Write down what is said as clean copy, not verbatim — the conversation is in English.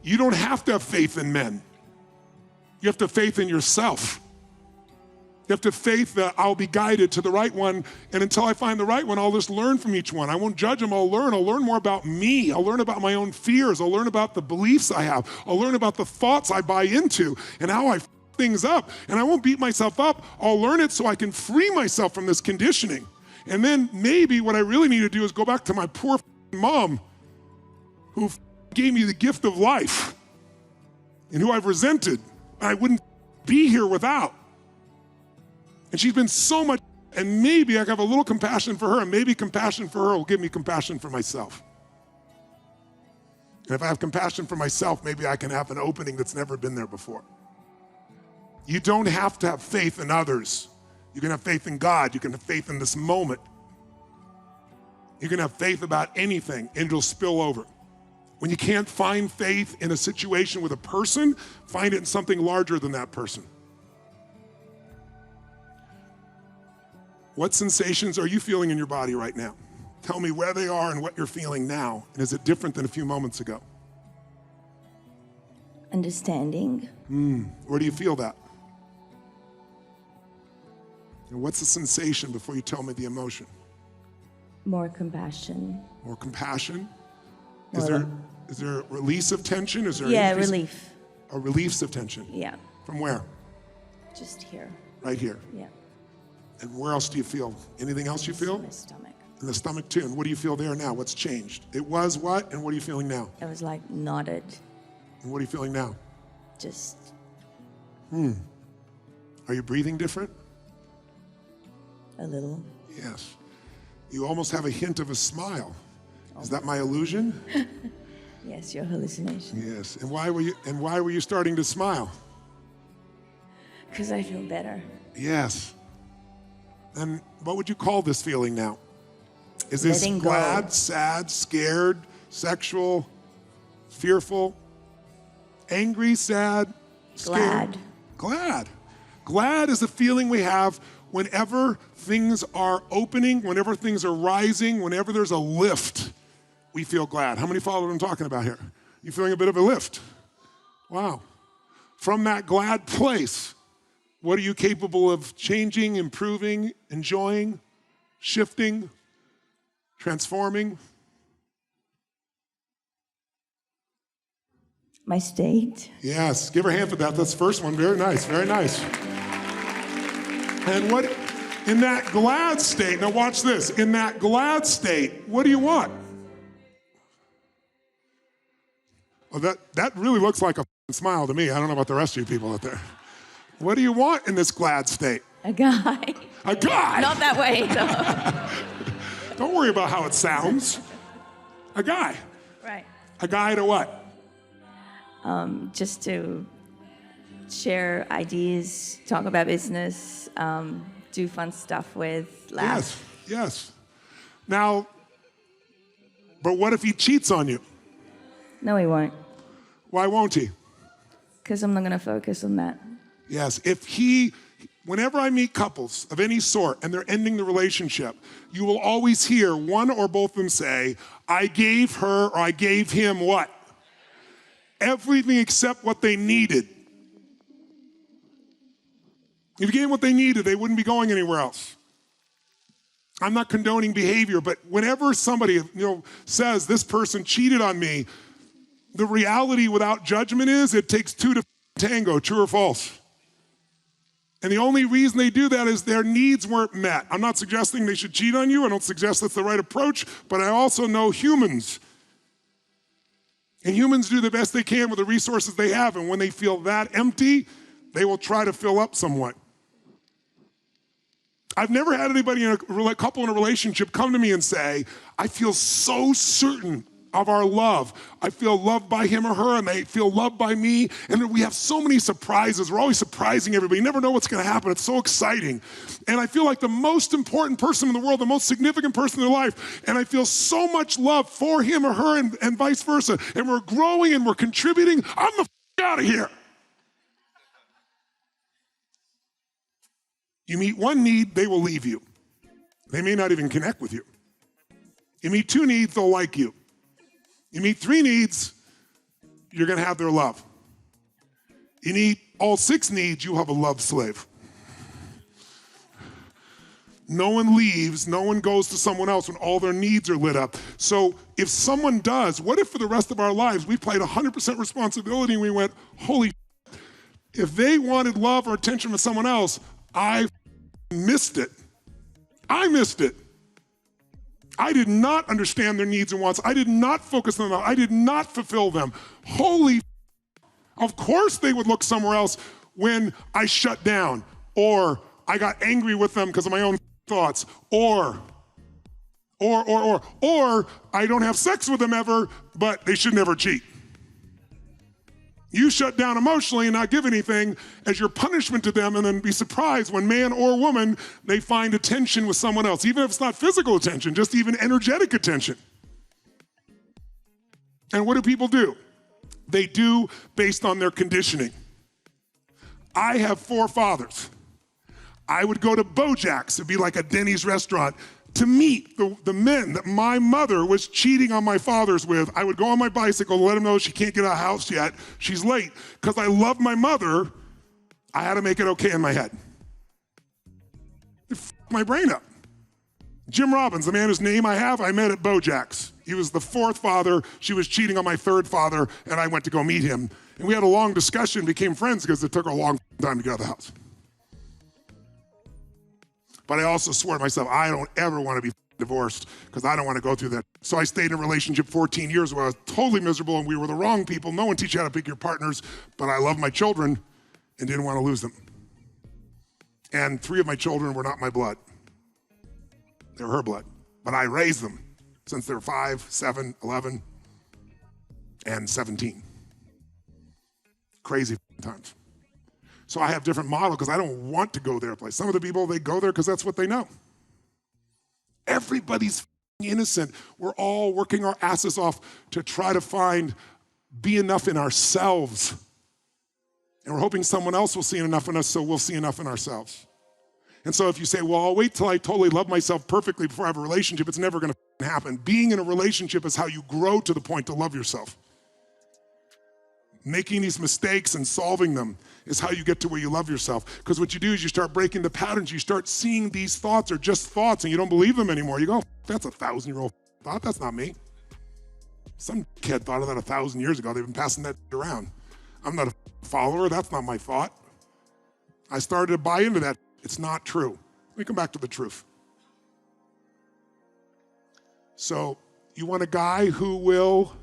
You don't have to have faith in men. You have to have faith in yourself. You have to have faith that I'll be guided to the right one, and until I find the right one, I'll just learn from each one. I won't judge them, I'll learn. I'll learn more about me. I'll learn about my own fears. I'll learn about the beliefs I have. I'll learn about the thoughts I buy into and how I f things up. And I won't beat myself up. I'll learn it so I can free myself from this conditioning. And then maybe what I really need to do is go back to my poor mom who gave me the gift of life and who I've resented. I wouldn't be here without. And she's been so much, and maybe I have a little compassion for her, and maybe compassion for her will give me compassion for myself. And if I have compassion for myself, maybe I can have an opening that's never been there before. You don't have to have faith in others. You can have faith in God. You can have faith in this moment. You can have faith about anything, and it'll spill over. When you can't find faith in a situation with a person, find it in something larger than that person. What sensations are you feeling in your body right now? Tell me where they are and what you're feeling now. And is it different than a few moments ago? Understanding. Where do you feel that? And what's the sensation before you tell me the emotion? More compassion. More compassion? Is there a release of tension? Is there relief. A release of tension? Yeah. From where? Just here. Right here. Yeah. And where else do you feel? Anything else you feel? My stomach. In the stomach too. And what do you feel there now? What's changed? It was what? And what are you feeling now? It was like knotted. And what are you feeling now? Just. Are you breathing different? A little. Yes. You almost have a hint of a smile. Is that my illusion? Yes, your hallucination. Yes. And why were you starting to smile? Because I feel better. Yes. And what would you call this feeling now? Is this Letting glad, go. sad, scared, sexual, fearful, angry, sad, scared? Glad. Glad is a feeling we have whenever things are opening, whenever things are rising, whenever there's a lift, we feel glad. How many follow what I'm talking about here? You feeling a bit of a lift? Wow. From that glad place, what are you capable of changing, improving, enjoying, shifting, transforming? My state. Yes, give her a hand for that. That's the first one. Very nice, very nice. And what, in that glad state, now watch this, in that glad state, what do you want? Well, that really looks like a smile to me. I don't know about the rest of you people out there. What do you want in this glad state? A guy. A guy? Not that way, though. Don't worry about how it sounds. A guy. Right. A guy to what? Just to share ideas, talk about business, do fun stuff with, laugh. Yes. Now, but what if he cheats on you? No, he won't. Why won't he? Because I'm not going to focus on that. Yes, whenever I meet couples of any sort and they're ending the relationship, you will always hear one or both of them say, I gave her or I gave him what? Everything except what they needed. If you gave them what they needed, they wouldn't be going anywhere else. I'm not condoning behavior, but whenever somebody says this person cheated on me, the reality without judgment is it takes two to tango, true or false. And the only reason they do that is their needs weren't met. I'm not suggesting they should cheat on you. I don't suggest that's the right approach, but I also know humans. And humans do the best they can with the resources they have. And when they feel that empty, they will try to fill up somewhat. I've never had anybody in a couple in a relationship come to me and say, I feel so certain of our love. I feel loved by him or her, and they feel loved by me. And we have so many surprises. We're always surprising everybody. You never know what's going to happen. It's so exciting. And I feel like the most important person in the world, the most significant person in their life. And I feel so much love for him or her and vice versa. And we're growing and we're contributing. I'm the out of here. You meet one need, they will leave you. They may not even connect with you. You meet two needs, they'll like you. You meet three needs, you're gonna have their love. You need all 6 needs, you have a love slave. No one leaves, no one goes to someone else when all their needs are lit up. So if someone does, what if for the rest of our lives we played 100% responsibility and we went, holy shit, if they wanted love or attention from someone else, I missed it. I missed it. I did not understand their needs and wants. I did not focus on them. I did not fulfill them. Holy, of course they would look somewhere else when I shut down or I got angry with them because of my own thoughts, or I don't have sex with them ever, but they should never cheat. You shut down emotionally and not give anything as your punishment to them, and then be surprised when man or woman, they find attention with someone else, even if it's not physical attention, just even energetic attention. And what do people do? They do based on their conditioning. I have 4 fathers. I would go to Bojack's, it'd be like a Denny's restaurant, to meet the men that my mother was cheating on my fathers with. I would go on my bicycle, let them know she can't get out of the house yet, she's late. Because I love my mother, I had to make it okay in my head. It f***ed my brain up. Jim Robbins, the man whose name I met at Bojack's. He was the 4th father, she was cheating on my 3rd father, and I went to go meet him. And we had a long discussion, became friends because it took a long time to get out of the house. But I also swore to myself, I don't ever want to be divorced because I don't want to go through that. So I stayed in a relationship 14 years where I was totally miserable and we were the wrong people. No one teach you how to pick your partners, but I love my children and didn't want to lose them. And 3 of my children were not my blood. They were her blood. But I raised them since they were 5, 7, 11, and 17. Crazy times. So I have different model because I don't want to go their place. Some of the people, they go there because that's what they know. Everybody's innocent. We're all working our asses off to try to be enough in ourselves. And we're hoping someone else will see enough in us so we'll see enough in ourselves. And so if you say, well, I'll wait till I totally love myself perfectly before I have a relationship, it's never gonna happen. Being in a relationship is how you grow to the point to love yourself. Making these mistakes and solving them is how you get to where you love yourself. Because what you do is you start breaking the patterns. You start seeing these thoughts are just thoughts and you don't believe them anymore. You go, that's a 1,000-year-old thought. That's not me. Some kid thought of that 1,000 years ago. They've been passing that around. I'm not a follower. That's not my thought. I started to buy into that. It's not true. Let me come back to the truth. So you want a guy who will